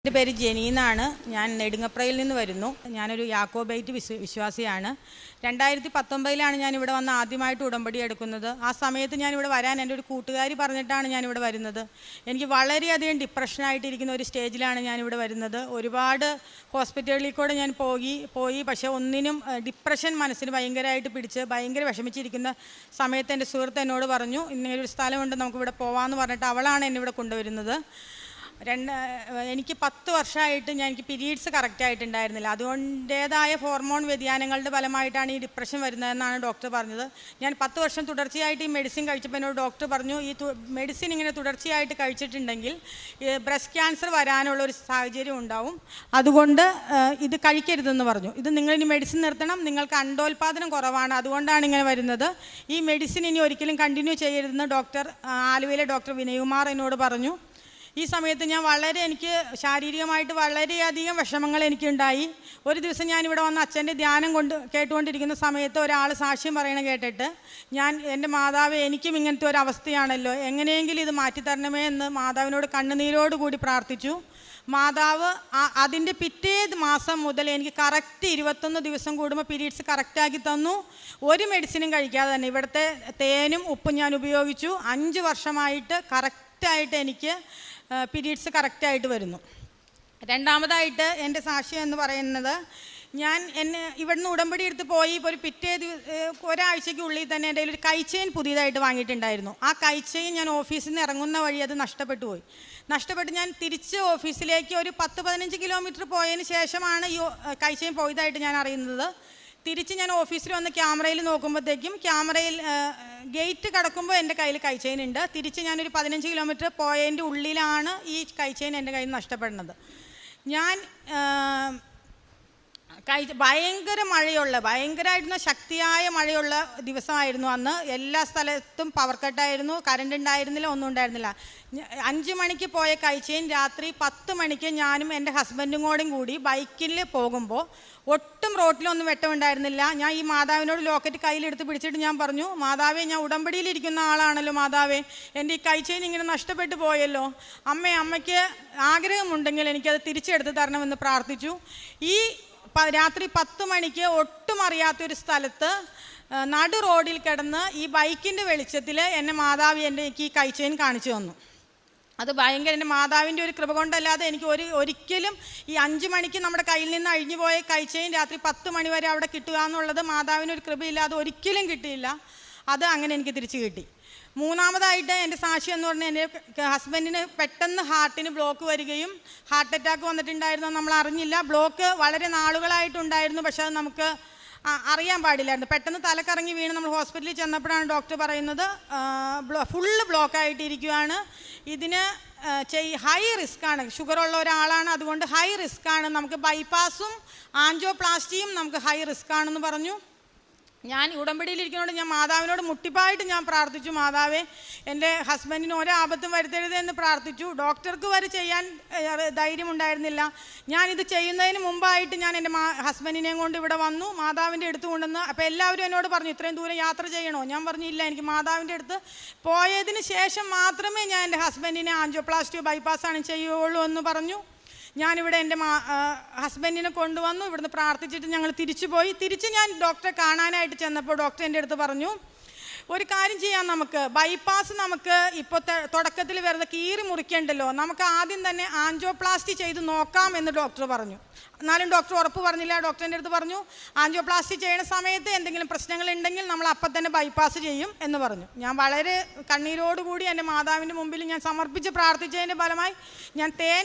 എൻ്റെ പേര് ജെനി എന്നാണ്. ഞാൻ നെടുങ്ങപ്രയിൽ നിന്ന് വരുന്നു. ഞാനൊരു യാക്കോബൈറ്റ് വിശ്വാസിയാണ്. 2019 ഞാനിവിടെ വന്ന് ആദ്യമായിട്ട് ഉടമ്പടി എടുക്കുന്നത്. ആ സമയത്ത് ഞാനിവിടെ വരാൻ എൻ്റെ ഒരു കൂട്ടുകാരി പറഞ്ഞിട്ടാണ് ഞാനിവിടെ വരുന്നത്. എനിക്ക് വളരെയധികം ഡിപ്രഷനായിട്ടിരിക്കുന്ന ഒരു സ്റ്റേജിലാണ് ഞാനിവിടെ വരുന്നത്. ഒരുപാട് ഹോസ്പിറ്റലിൽ കൂടെ ഞാൻ പോയി പക്ഷേ ഒന്നിനും ഡിപ്രഷൻ മനസ്സിന് ഭയങ്കരമായിട്ട് പിടിച്ച് ഭയങ്കര വിഷമിച്ചിരിക്കുന്ന സമയത്ത് എൻ്റെ സുഹൃത്ത് എന്നോട് പറഞ്ഞു, ഇന്നൊരു സ്ഥലമുണ്ട്, നമുക്കിവിടെ പോകാമെന്ന് പറഞ്ഞിട്ട് അവളാണ് എന്നെ ഇവിടെ കൊണ്ടുവരുന്നത്. എനിക്ക് 10 വർഷമായിട്ട് എനിക്ക് പീരീഡ്സ് കറക്റ്റായിട്ടുണ്ടായിരുന്നില്ല. അതുകൊണ്ടേതായ ഹോർമോൺ വ്യതിയാനങ്ങളുടെ ഫലമായിട്ടാണ് ഈ ഡിപ്രഷൻ വരുന്നതെന്നാണ് ഡോക്ടർ പറഞ്ഞത്. ഞാൻ 10 വർഷം തുടർച്ചയായിട്ട് ഈ മെഡിസിൻ കഴിച്ചപ്പോൾ എന്നോട് ഡോക്ടർ പറഞ്ഞു, ഈ മെഡിസിൻ ഇങ്ങനെ തുടർച്ചയായിട്ട് കഴിച്ചിട്ടുണ്ടെങ്കിൽ ബ്രസ്റ്റ് ക്യാൻസർ വരാനുള്ളൊരു സാഹചര്യം ഉണ്ടാവും, അതുകൊണ്ട് ഇത് കഴിക്കരുതെന്ന് പറഞ്ഞു. ഇത് നിങ്ങളിനി മെഡിസിൻ നിർത്തണം, നിങ്ങൾക്ക് അണ്ടോൽപാദനം കുറവാണ്, അതുകൊണ്ടാണ് ഇങ്ങനെ വരുന്നത്. ഈ മെഡിസിൻ ഇനി ഒരിക്കലും കണ്ടിന്യൂ ചെയ്യരുതെന്ന് ആലുവയിലെ ഡോക്ടർ വിനയകുമാർ എന്നോട് പറഞ്ഞു. ഈ സമയത്ത് എനിക്ക് ശാരീരികമായിട്ട് വളരെയധികം വിഷമങ്ങൾ എനിക്കുണ്ടായി. ഒരു ദിവസം ഞാനിവിടെ വന്ന് അച്ഛൻ്റെ ധ്യാനം കേട്ടുകൊണ്ടിരിക്കുന്ന സമയത്ത് ഒരാൾ സാക്ഷ്യം പറയണ കേട്ടിട്ട് എൻ്റെ മാതാവ്, എനിക്കും ഇങ്ങനത്തെ ഒരു അവസ്ഥയാണല്ലോ, എങ്ങനെയെങ്കിലും ഇത് മാറ്റിത്തരണമേ എന്ന് മാതാവിനോട് കണ്ണുനീരോടുകൂടി പ്രാർത്ഥിച്ചു. മാതാവ് അതിൻ്റെ പിറ്റേ മാസം മുതൽ എനിക്ക് കറക്റ്റ് 21 ദിവസം കൂടുമ്പോൾ പീരീഡ്സ് കറക്റ്റാക്കി തന്നു. ഒരു മെഡിസിനും കഴിക്കാതെ തന്നെ ഇവിടുത്തെ തേനും ഉപ്പും ഞാൻ ഉപയോഗിച്ചു. 5 വർഷമായിട്ട് കറക്റ്റായിട്ട് എനിക്ക് പീരീഡ്സ് കറക്റ്റായിട്ട് വരുന്നു. രണ്ടാമതായിട്ട് എൻ്റെ സാക്ഷ്യം എന്ന് പറയുന്നത്, എന്നെ ഇവിടുന്ന് ഉടമ്പടി എടുത്ത് പോയി ഒരു ഒരാഴ്ചയ്ക്കുള്ളിൽ തന്നെ എൻ്റെ ഒരു കൈച്ചെയിൻ പുതിയതായിട്ട് വാങ്ങിയിട്ടുണ്ടായിരുന്നു. ആ കൈച്ചെയിൻ ഞാൻ ഓഫീസിൽ നിന്ന് ഇറങ്ങുന്ന വഴി അത് നഷ്ടപ്പെട്ട് ഞാൻ തിരിച്ച് ഓഫീസിലേക്ക് ഒരു 10-15 കിലോമീറ്റർ പോയതിന് ശേഷമാണ് ഈ കൈച്ചെയിൻ പോയതായിട്ട് ഞാൻ അറിയുന്നത്. തിരിച്ച് ഞാൻ ഓഫീസിൽ വന്ന് ക്യാമറയിൽ നോക്കുമ്പോഴത്തേക്കും ഗേറ്റ് കടക്കുമ്പോൾ എൻ്റെ കയ്യിൽ കൈച്ചെയിൻ ഉണ്ട്. തിരിച്ച് ഞാനൊരു 15 കിലോമീറ്റർ പോയതിൻ്റെ ഉള്ളിലാണ് ഈ കൈച്ചെയിൻ എൻ്റെ കയ്യിൽ നിന്ന് നഷ്ടപ്പെടുന്നത്. ഭയങ്കരമായിട്ടുള്ള ശക്തിയായ മഴയുള്ള ദിവസമായിരുന്നു അന്ന്. എല്ലാ സ്ഥലത്തും പവർ കട്ടായിരുന്നു, കറണ്ട് ഉണ്ടായിരുന്നില്ല, ഒന്നും ഉണ്ടായിരുന്നില്ല. 5 മണിക്ക് പോയ കൈച്ചെയിൻ രാത്രി 10 മണിക്ക് ഞാനും എൻ്റെ ഹസ്ബൻഡും കൂടി ബൈക്കിൽ പോകുമ്പോൾ ഒട്ടും റോട്ടിലൊന്നും വെട്ടമുണ്ടായിരുന്നില്ല. ഞാൻ ഈ മാതാവിനോട് ലോക്കറ്റ് കയ്യിലെടുത്ത് പിടിച്ചിട്ട് ഞാൻ പറഞ്ഞു, മാതാവേ, ഞാൻ ഉടമ്പടിയിലിരിക്കുന്ന ആളാണല്ലോ മാതാവേ, എൻ്റെ ഈ കൈച്ചെയിൻ ഇങ്ങനെ നഷ്ടപ്പെട്ടു പോയല്ലോ, അമ്മയ്ക്ക് ആഗ്രഹമുണ്ടെങ്കിൽ എനിക്കത് തിരിച്ചെടുത്ത് തരണമെന്ന് പ്രാർത്ഥിച്ചു. ഈ രാത്രി 10 മണിക്ക് ഒട്ടും അറിയാത്തൊരു സ്ഥലത്ത് നടു റോഡിൽ കിടന്ന് ഈ ബൈക്കിൻ്റെ വെളിച്ചത്തിൽ എന്നെ മാതാവ് എനിക്ക് ഈ കൈച്ചെയിൻ കാണിച്ചു തന്നു. അത് എൻ്റെ മാതാവിൻ്റെ ഒരു കൃപ കൊണ്ടല്ലാതെ എനിക്ക് ഒരിക്കലും ഈ 5 മണിക്ക് നമ്മുടെ കയ്യിൽ നിന്ന് അഴിഞ്ഞു പോയ കൈച്ചെയിൻ രാത്രി 10 മണി വരെ അവിടെ കിട്ടുക എന്നുള്ളത് മാതാവിനൊരു കൃപയില്ലാതെ ഒരിക്കലും കിട്ടിയില്ല. അത് അങ്ങനെ എനിക്ക് തിരിച്ചു കിട്ടി. മൂന്നാമതായിട്ട് എൻ്റെ സാക്ഷ്യം എന്ന് പറഞ്ഞാൽ, എൻ്റെ ഹസ്ബൻഡിന് പെട്ടെന്ന് ഹാർട്ടിന് ബ്ലോക്ക് വരികയും ഹാർട്ട് അറ്റാക്ക് വന്നിട്ടുണ്ടായിരുന്നു. നമ്മൾ അറിഞ്ഞില്ല. ബ്ലോക്ക് വളരെ നാളുകളായിട്ടുണ്ടായിരുന്നു, പക്ഷെ അത് നമുക്ക് അറിയാൻ പാടില്ലായിരുന്നു. പെട്ടെന്ന് തലക്കറങ്ങി വീണ് നമ്മൾ ഹോസ്പിറ്റലിൽ ചെന്നപ്പോഴാണ് ഡോക്ടർ പറയുന്നത് ഫുള്ള് ബ്ലോക്കായിട്ടിരിക്കുകയാണ്, ഇതിന് ഹൈ റിസ്ക്കാണ്, ഷുഗറുള്ള ഒരാളാണ്, അതുകൊണ്ട് ഹൈ റിസ്ക്കാണ്, നമുക്ക് ബൈപ്പാസും ആൻജിയോപ്ലാസ്റ്റിയും നമുക്ക് ഹൈ റിസ്ക്കാണെന്ന് പറഞ്ഞു. ഞാൻ ഉടമ്പടിയിലിരിക്കുന്നതുകൊണ്ട് ഞാൻ മാതാവിനോട് മുട്ടിപ്പായിട്ട് ഞാൻ പ്രാർത്ഥിച്ചു, മാതാവേ, എൻ്റെ ഹസ്ബൻഡിന് ഒരാപത്തും വരുത്തരുത് എന്ന് പ്രാർത്ഥിച്ചു. ഡോക്ടർക്ക് വരെ ചെയ്യാൻ ധൈര്യമുണ്ടായിരുന്നില്ല. ഞാനിത് ചെയ്യുന്നതിന് മുമ്പായിട്ട് ഞാൻ എൻ്റെ ഹസ്ബൻഡിനെയും കൊണ്ട് ഇവിടെ വന്നു, മാതാവിൻ്റെ അടുത്ത് കൊണ്ടുവന്ന്. അപ്പോൾ എല്ലാവരും എന്നോട് പറഞ്ഞു, ഇത്രയും ദൂരം യാത്ര ചെയ്യണോ? ഞാൻ പറഞ്ഞില്ല, എനിക്ക് മാതാവിൻ്റെ അടുത്ത് പോയതിന് ശേഷം മാത്രമേ ഞാൻ എൻ്റെ ഹസ്ബൻഡിനെ ആൻജിയോപ്ലാസ്റ്റിയോ ബൈപ്പാസാണ് ചെയ്യുകയുള്ളൂ എന്ന് പറഞ്ഞു. ഞാനിവിടെ എൻ്റെ ഹസ്ബൻഡിനെ കൊണ്ടുവന്നു. ഇവിടുന്ന് പ്രാർത്ഥിച്ചിട്ട് ഞങ്ങൾ തിരിച്ച് ഞാൻ ഡോക്ടറെ കാണാനായിട്ട് ചെന്നപ്പോൾ ഡോക്ടർ എൻ്റെ അടുത്ത് പറഞ്ഞു, ഒരു കാര്യം ചെയ്യാം, നമുക്ക് ബൈപ്പാസ് ഇപ്പോൾ തുടക്കത്തിൽ വെറുതെ കീറി മുറിക്കേണ്ടല്ലോ, നമുക്ക് ആദ്യം തന്നെ ആൻജിയോപ്ലാസ്റ്റി ചെയ്ത് നോക്കാം എന്ന് ഡോക്ടർ പറഞ്ഞു. എന്നാലും ഡോക്ടർ ഉറപ്പ് പറഞ്ഞില്ല. ഡോക്ടറിൻ്റെ അടുത്ത് പറഞ്ഞു, ആൻജിയോപ്ലാസ്റ്റി ചെയ്യുന്ന സമയത്ത് എന്തെങ്കിലും പ്രശ്നങ്ങളുണ്ടെങ്കിൽ നമ്മൾ അപ്പം തന്നെ ബൈപ്പാസ് ചെയ്യും എന്ന് പറഞ്ഞു. ഞാൻ വളരെ കണ്ണീരോടുകൂടി എൻ്റെ മാതാവിൻ്റെ മുമ്പിൽ ഞാൻ സമർപ്പിച്ച് പ്രാർത്ഥിച്ചതിൻ്റെ ഫലമായി ഞാൻ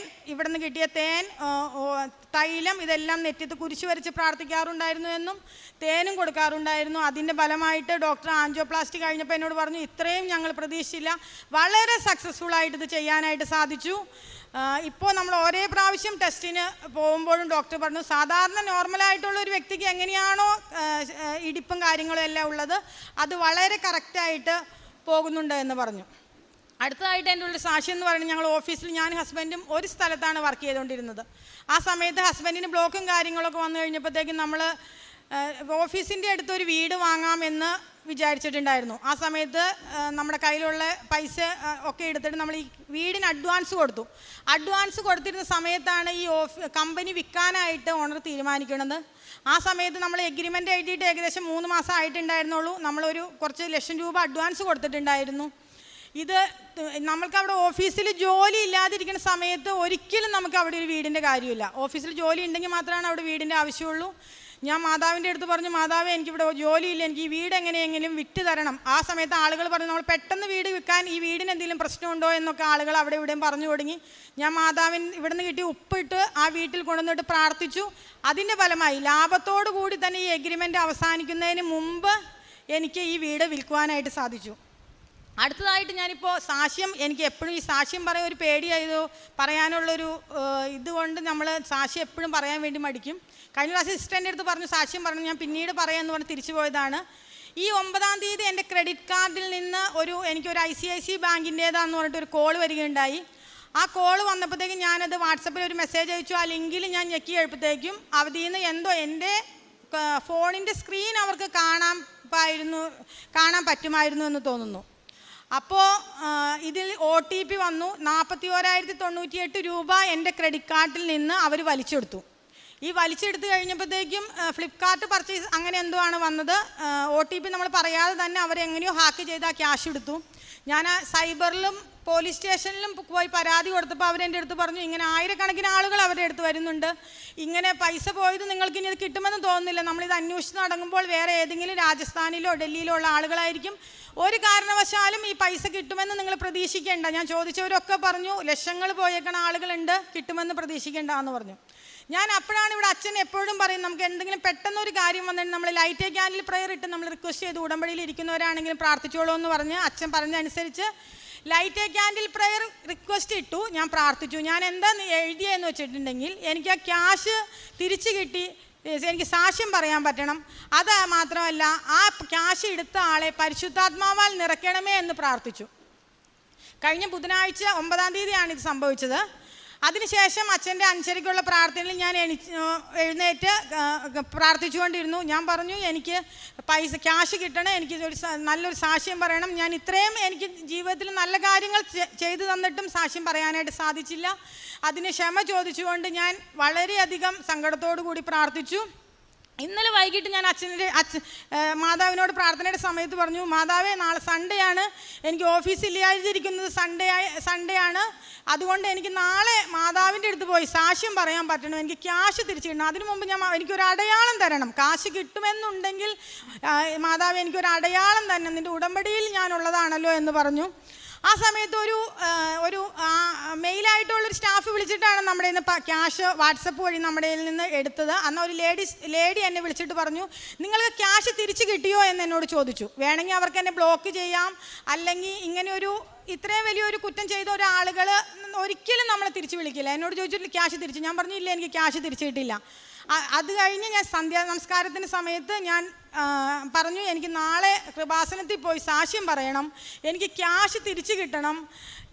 ഇവിടെ നിന്ന് കിട്ടിയ തൈലം ഇതെല്ലാം നെറ്റിത്ത് കുരിശ് വരച്ച് പ്രാർത്ഥിക്കാറുണ്ടായിരുന്നു എന്നും തേനും കൊടുക്കാറുണ്ടായിരുന്നു. അതിൻ്റെ ഫലമായിട്ട് ഡോക്ടർ ആൻജിയോപ്ലാസ്റ്റി കഴിഞ്ഞപ്പോൾ എന്നോട് പറഞ്ഞു, ഇത്രയും ഞങ്ങൾ പ്രതീക്ഷിച്ചില്ല, വളരെ സക്സസ്ഫുള്ളായിട്ട് ഇത് ചെയ്യാനായിട്ട് സാധിച്ചു. ഇപ്പോൾ നമ്മൾ ഒരേ പ്രാവശ്യം ടെസ്റ്റിന് പോകുമ്പോഴും ഡോക്ടർ പറഞ്ഞു, സാധാരണ നോർമലായിട്ടുള്ള ഒരു വ്യക്തിക്ക് എങ്ങനെയാണോ ഇടിപ്പും കാര്യങ്ങളും എല്ലാം ഉള്ളത്, അത് വളരെ കറക്റ്റായിട്ട് പോകുന്നുണ്ട് എന്ന് പറഞ്ഞു. അടുത്തതായിട്ട് എൻ്റെ ഉള്ള സാക്ഷ്യം എന്ന് പറയുന്നത്, ഞങ്ങൾ ഓഫീസിൽ ഞാൻ ഹസ്ബൻഡും ഒരു സ്ഥലത്താണ് വർക്ക് ചെയ്തുകൊണ്ടിരുന്നത്. ആ സമയത്ത് ഹസ്ബൻഡിന് ബ്ലോക്കും കാര്യങ്ങളൊക്കെ വന്നു കഴിഞ്ഞപ്പോഴത്തേക്കും നമ്മൾ ഓഫീസിൻ്റെ അടുത്തൊരു വീട് വാങ്ങാമെന്ന് വിചാരിച്ചിട്ടുണ്ടായിരുന്നു. ആ സമയത്ത് നമ്മുടെ കയ്യിലുള്ള പൈസ ഒക്കെ എടുത്തിട്ട് നമ്മൾ ഈ വീടിന് അഡ്വാൻസ് കൊടുത്തു. അഡ്വാൻസ് കൊടുത്തിരുന്ന സമയത്താണ് ഈ കമ്പനി വിൽക്കാനായിട്ട് ഓണർ തീരുമാനിക്കുന്നത്. ആ സമയത്ത് നമ്മൾ എഗ്രിമെൻ്റ് എഴുതിയിട്ട് ഏകദേശം 3 മാസം ആയിട്ടുണ്ടായിരുന്നുള്ളൂ. നമ്മളൊരു കുറച്ച് ലക്ഷം രൂപ അഡ്വാൻസ് കൊടുത്തിട്ടുണ്ടായിരുന്നു. ഇത് നമ്മൾക്ക് അവിടെ ഓഫീസിൽ ജോലി ഇല്ലാതിരിക്കുന്ന സമയത്ത് ഒരിക്കലും നമുക്ക് അവിടെ ഒരു വീടിൻ്റെ കാര്യമില്ല. ഓഫീസിൽ ജോലി ഉണ്ടെങ്കിൽ മാത്രമാണ് അവിടെ വീടിൻ്റെ ആവശ്യമുള്ളൂ. ഞാൻ മാതാവിൻ്റെ അടുത്ത് പറഞ്ഞു, മാതാവേ എനിക്കിവിടെ ജോലിയില്ല, എനിക്ക് ഈ വീട് എങ്ങനെയെങ്കിലും വിറ്റ് തരണം. ആ സമയത്ത് ആളുകൾ പറഞ്ഞു, നമ്മൾ പെട്ടെന്ന് വീട് വിൽക്കാൻ, ഈ വീടിന് എന്തെങ്കിലും പ്രശ്നമുണ്ടോ എന്നൊക്കെ ആളുകൾ അവിടെ ഇവിടെയും പറഞ്ഞു തുടങ്ങി. ഞാൻ മാതാവിന് ഇവിടുന്ന് കിട്ടി ഉപ്പിട്ട് ആ വീട്ടിൽ കൊണ്ടുവന്നിട്ട് പ്രാർത്ഥിച്ചു. അതിൻ്റെ ഫലമായി ലാഭത്തോടു കൂടി തന്നെ ഈ എഗ്രിമെൻ്റ് അവസാനിക്കുന്നതിന് മുമ്പ് എനിക്ക് ഈ വീട് വിൽക്കുവാനായിട്ട് സാധിച്ചു. അടുത്തതായിട്ട് ഞാനിപ്പോൾ സാക്ഷ്യം, എനിക്ക് എപ്പോഴും ഈ സാക്ഷ്യം പറയാൻ ഒരു പേടിയായതോ പറയാനുള്ളൊരു ഇതുകൊണ്ട് നമ്മൾ സാക്ഷ്യം എപ്പോഴും പറയാൻ വേണ്ടി മടിക്കും. കഴിഞ്ഞ പ്രാവശ്യം സിസ്റ്ററിൻ്റെ അടുത്ത് പറഞ്ഞു സാക്ഷ്യം പറഞ്ഞു, ഞാൻ പിന്നീട് പറയാമെന്ന് പറഞ്ഞ് തിരിച്ചു പോയതാണ്. ഈ 9-ാം തീയതി എൻ്റെ ക്രെഡിറ്റ് കാർഡിൽ നിന്ന് എനിക്കൊരു ICICI ബാങ്കിൻ്റേതാന്ന് പറഞ്ഞിട്ടൊരു കോൾ വരികയുണ്ടായി. ആ കോൾ വന്നപ്പോഴത്തേക്കും ഞാനത് വാട്സപ്പിൽ ഒരു മെസ്സേജ് അയച്ചു. ആ ലിങ്കിൽ ഞാൻ ഞെക്കി എഴുപ്പത്തേക്കും അതിൽ നിന്ന് എന്തോ എൻ്റെ ഫോണിൻ്റെ സ്ക്രീൻ അവർക്ക് കാണാൻ പറ്റുമായിരുന്നു എന്ന് തോന്നുന്നു. അപ്പോൾ ഇതിൽ OTP വന്നു. 41,098 രൂപ എൻ്റെ ക്രെഡിറ്റ് കാർഡിൽ നിന്ന് അവർ വലിച്ചെടുത്തു. ഈ വലിച്ചെടുത്ത് കഴിഞ്ഞപ്പോഴത്തേക്കും ഫ്ലിപ്കാർട്ട് പർച്ചേസ് അങ്ങനെ എന്തോ ആണ് വന്നത്. OTP നമ്മൾ പറയാതെ തന്നെ അവരെങ്ങനെയോ ഹാക്ക് ചെയ്ത് ആ ക്യാഷ് എടുത്തു. ഞാൻ സൈബറിലും പോലീസ് സ്റ്റേഷനിലും പോയി പരാതി കൊടുത്തപ്പോൾ അവരെൻ്റെ അടുത്ത് പറഞ്ഞു, ഇങ്ങനെ ആയിരക്കണക്കിന് ആളുകൾ അവരുടെ അടുത്ത് വരുന്നുണ്ട്, ഇങ്ങനെ പൈസ പോയത് നിങ്ങൾക്ക് ഇനി അത് കിട്ടുമെന്ന് തോന്നുന്നില്ല, നമ്മളിത് അന്വേഷിച്ച് നടങ്ങുമ്പോൾ വേറെ ഏതെങ്കിലും രാജസ്ഥാനിലോ ഡൽഹിയിലോ ഉള്ള ആളുകളായിരിക്കും, ഒരു കാരണവശാലും ഈ പൈസ കിട്ടുമെന്ന് നിങ്ങൾ പ്രതീക്ഷിക്കേണ്ട. ഞാൻ ചോദിച്ചവരൊക്കെ പറഞ്ഞു ലക്ഷങ്ങൾ പോയേക്കണ ആളുകളുണ്ട്, കിട്ടുമെന്ന് പ്രതീക്ഷിക്കേണ്ട എന്ന് പറഞ്ഞു. ഞാൻ അപ്പോഴാണ് ഇവിടെ അച്ഛൻ എപ്പോഴും പറയും, നമുക്ക് എന്തെങ്കിലും പെട്ടെന്നൊരു കാര്യം വന്നിട്ട് നമ്മൾ ലൈറ്റ് ക്യാൻഡിൽ പ്രെയർ ഇട്ട് നമ്മൾ റിക്വസ്റ്റ് ചെയ്ത് ഉടമ്പടിയിൽ ഇരിക്കുന്നവരാണെങ്കിലും പ്രാർത്ഥിച്ചോളൂ എന്ന് പറഞ്ഞ് അച്ഛൻ പറഞ്ഞനുസരിച്ച് ലൈറ്റ് ക്യാൻഡിൽ പ്രെയർ റിക്വസ്റ്റ് ഇട്ടു. ഞാൻ പ്രാർത്ഥിച്ചു. ഞാൻ എന്താ എഴുതിയെന്ന് വെച്ചിട്ടുണ്ടെങ്കിൽ, എനിക്ക് ആ ക്യാഷ് തിരിച്ചു കിട്ടി, എനിക്ക് സാക്ഷ്യം പറയാൻ പറ്റണം, അത് മാത്രമല്ല ആ ക്യാഷ് എടുത്ത ആളെ പരിശുദ്ധാത്മാവാൽ നിറയ്ക്കണമേ എന്ന് പ്രാർത്ഥിച്ചു. കഴിഞ്ഞ ബുധനാഴ്ച 9-ാം തീയതിയാണ് ഇത് സംഭവിച്ചത്. അതിനുശേഷം അച്ഛൻ്റെ അഞ്ചരയ്ക്കുള്ള പ്രാർത്ഥനയിൽ ഞാൻ എഴുന്നേറ്റ് പ്രാർത്ഥിച്ചുകൊണ്ടിരുന്നു. ഞാൻ പറഞ്ഞു, എനിക്ക് ക്യാഷ് കിട്ടണം, എനിക്ക് നല്ലൊരു സാക്ഷ്യം പറയണം. ഞാൻ ഇത്രയും എനിക്ക് ജീവിതത്തിൽ നല്ല കാര്യങ്ങൾ ചെയ്തു തന്നിട്ടും സാക്ഷ്യം പറയാനായിട്ട് സാധിച്ചില്ല. അതിന് ക്ഷമ ചോദിച്ചുകൊണ്ട് ഞാൻ വളരെയധികം സങ്കടത്തോടു കൂടി പ്രാർത്ഥിച്ചു. ഇന്നലെ വൈകിട്ട് ഞാൻ മാതാവിനോട് പ്രാർത്ഥനയുടെ സമയത്ത് പറഞ്ഞു, മാതാവേ നാളെ സൺഡേ ആണ്, എനിക്ക് ഓഫീസില്ലാതിരിക്കുന്നത് സൺഡേ ആണ്, അതുകൊണ്ട് എനിക്ക് നാളെ മാതാവിൻ്റെ അടുത്ത് പോയി സാക്ഷ്യം പറയാൻ പറ്റണം, എനിക്ക് ക്യാഷ് തിരിച്ചു കിട്ടണം, അതിനു മുമ്പ് എനിക്കൊരു അടയാളം തരണം, കാശ് കിട്ടുമെന്നുണ്ടെങ്കിൽ മാതാവ് എനിക്കൊരു അടയാളം തന്നെ, നിൻ്റെ ഉടമ്പടിയിൽ ഞാനുള്ളതാണല്ലോ എന്ന് പറഞ്ഞു. ആ സമയത്ത് ഒരു മെയിലായിട്ടുള്ളൊരു സ്റ്റാഫ് വിളിച്ചിട്ടാണ് നമ്മുടെ ഇന്ന് ക്യാഷ് വാട്സപ്പ് വഴി നമ്മുടെ നിന്ന് എടുത്തത്. അന്ന് ഒരു ലേഡി എന്നെ വിളിച്ചിട്ട് പറഞ്ഞു, നിങ്ങൾക്ക് ക്യാഷ് തിരിച്ച് കിട്ടിയോ എന്ന് എന്നോട് ചോദിച്ചു. വേണമെങ്കിൽ അവർക്ക് എന്നെ ബ്ലോക്ക് ചെയ്യാം, അല്ലെങ്കിൽ ഇങ്ങനെ ഇത്രയും വലിയൊരു കുറ്റം ചെയ്ത ഒരാളുകൾ ഒരിക്കലും നമ്മളെ തിരിച്ച് വിളിക്കില്ല. എന്നോട് ചോദിച്ചിട്ട് ക്യാഷ് തിരിച്ചു. ഞാൻ പറഞ്ഞു, ഇല്ല, എനിക്ക് ക്യാഷ് തിരിച്ചു കിട്ടില്ല. അത് കഴിഞ്ഞ് ഞാൻ സന്ധ്യാ നമസ്കാരത്തിൻ്റെ സമയത്ത് ഞാൻ പറഞ്ഞു, എനിക്ക് നാളെ കൃപാസനത്തിൽ പോയി സാക്ഷ്യം പറയണം, എനിക്ക് ക്യാഷ് തിരിച്ചു കിട്ടണം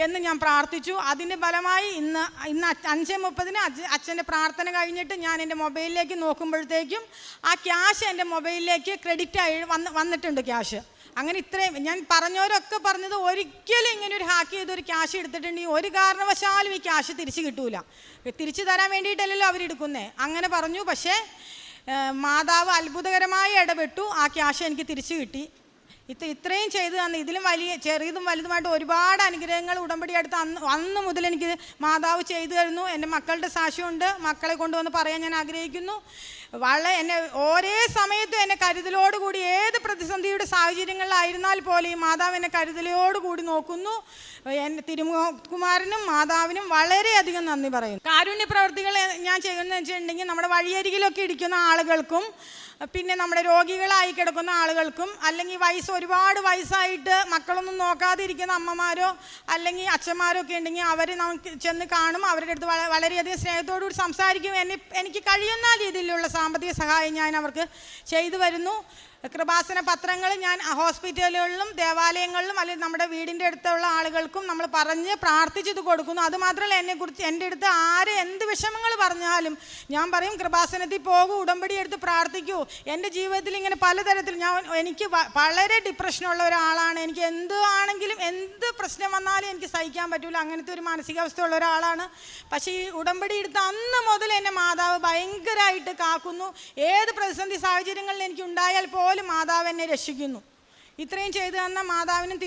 എന്ന് ഞാൻ പ്രാർത്ഥിച്ചു. അതിൻ്റെ ഫലമായി ഇന്ന് 5:30 അച്ഛൻ്റെ പ്രാർത്ഥന കഴിഞ്ഞിട്ട് ഞാൻ എൻ്റെ മൊബൈലിലേക്ക് നോക്കുമ്പോഴത്തേക്കും ആ ക്യാഷ് എൻ്റെ മൊബൈലിലേക്ക് ക്രെഡിറ്റ് ആയി വന്നിട്ടുണ്ട് ക്യാഷ്. അങ്ങനെ ഇത്രയും ഞാൻ പറഞ്ഞവരൊക്കെ പറഞ്ഞത്, ഒരിക്കലും ഇങ്ങനെ ഒരു ഹാക്ക് ചെയ്തൊരു ക്യാഷ് എടുത്തിട്ടുണ്ടെങ്കിൽ ഒരു കാരണവശാലും ഈ ക്യാഷ് തിരിച്ച് കിട്ടൂല, തിരിച്ചു തരാൻ വേണ്ടിയിട്ടല്ലല്ലോ അവരെടുക്കുന്നേ, അങ്ങനെ പറഞ്ഞു. പക്ഷേ മാതാവ് അത്ഭുതകരമായി ഇടപെട്ടു, ആ ക്യാഷ് എനിക്ക് തിരിച്ചു കിട്ടി. ഇത്രയും ചെയ്തു തന്നു. ഇതിലും ചെറിയതും വലുതുമായിട്ട് ഒരുപാട് അനുഗ്രഹങ്ങൾ ഉടമ്പടി എടുത്ത് അന്ന് മുതൽ എനിക്ക് മാതാവ് ചെയ്തു തരുന്നു. എൻ്റെ മക്കളുടെ സാക്ഷ്യമുണ്ട്, മക്കളെ കൊണ്ടുവന്ന് പറയാൻ ഞാൻ ആഗ്രഹിക്കുന്നു. എന്നെ ഓരോ സമയത്തും എന്നെ കരുതലോടുകൂടി ഏത് പ്രതിസന്ധിയുടെ സാഹചര്യങ്ങളിലായിരുന്നാൽ പോലെയും മാതാവ് എന്നെ കരുതലോടുകൂടി നോക്കുന്നു. എൻ്റെ തിരുമുകുമാരനും മാതാവിനും വളരെയധികം നന്ദി പറയുന്നു. കാരുണ്യ പ്രവർത്തികൾ ഞാൻ ചെയ്യുന്നതെന്ന് വെച്ചിട്ടുണ്ടെങ്കിൽ, നമ്മുടെ വഴിയരികിലൊക്കെ ഇരിക്കുന്ന ആളുകൾക്കും, പിന്നെ നമ്മുടെ രോഗികളായി കിടക്കുന്ന ആളുകൾക്കും, അല്ലെങ്കിൽ ഒരുപാട് വയസ്സായിട്ട് മക്കളൊന്നും നോക്കാതെ ഇരിക്കുന്ന അമ്മമാരോ അല്ലെങ്കിൽ അച്ഛന്മാരോ ഒക്കെ ഉണ്ടെങ്കിൽ അവർ നമുക്ക് ചെന്ന് കാണും, അവരുടെ അടുത്ത് വളരെയധികം സ്നേഹത്തോടുകൂടി സംസാരിക്കും. എനിക്ക് കഴിയുന്ന രീതിയിലുള്ള സാമ്പത്തിക സഹായം ഞാൻ അവർക്ക് ചെയ്തു വരുന്നു. കൃപാസന പത്രങ്ങൾ ഞാൻ ഹോസ്പിറ്റലുകളിലും ദേവാലയങ്ങളിലും അല്ലെങ്കിൽ നമ്മുടെ വീടിൻ്റെ അടുത്തുള്ള ആളുകൾക്കും നമ്മൾ പറഞ്ഞ് പ്രാർത്ഥിച്ചത് കൊടുക്കുന്നു. അതുമാത്രമല്ല, എൻ്റെ അടുത്ത് ആര് എന്ത് വിഷമങ്ങൾ പറഞ്ഞാലും ഞാൻ പറയും കൃപാസനത്തിൽ പോകൂ, ഉടമ്പടി എടുത്ത് പ്രാർത്ഥിക്കൂ. എൻ്റെ ജീവിതത്തിൽ ഇങ്ങനെ പലതരത്തിൽ എനിക്ക് വളരെ ഡിപ്രഷനുള്ള ഒരാളാണ്. എനിക്ക് ആണെങ്കിലും എന്ത് പ്രശ്നം വന്നാലും എനിക്ക് സഹിക്കാൻ പറ്റൂല, അങ്ങനത്തെ ഒരു മാനസികാവസ്ഥ ഉള്ള ഒരാളാണ്. പക്ഷേ ഈ ഉടമ്പടി എടുത്ത അന്ന് മുതൽ എന്നെ മാതാവ് ഭയങ്കരമായിട്ട് കാക്കുന്നു. ഏത് പ്രതിസന്ധി സാഹചര്യങ്ങളിൽ എനിക്ക് ഉണ്ടായാൽ പോലും മാതാവ് എന്നെ രക്ഷിക്കുന്നു. ഇത്രയും ചെയ്തു തന്ന മാതാവിനും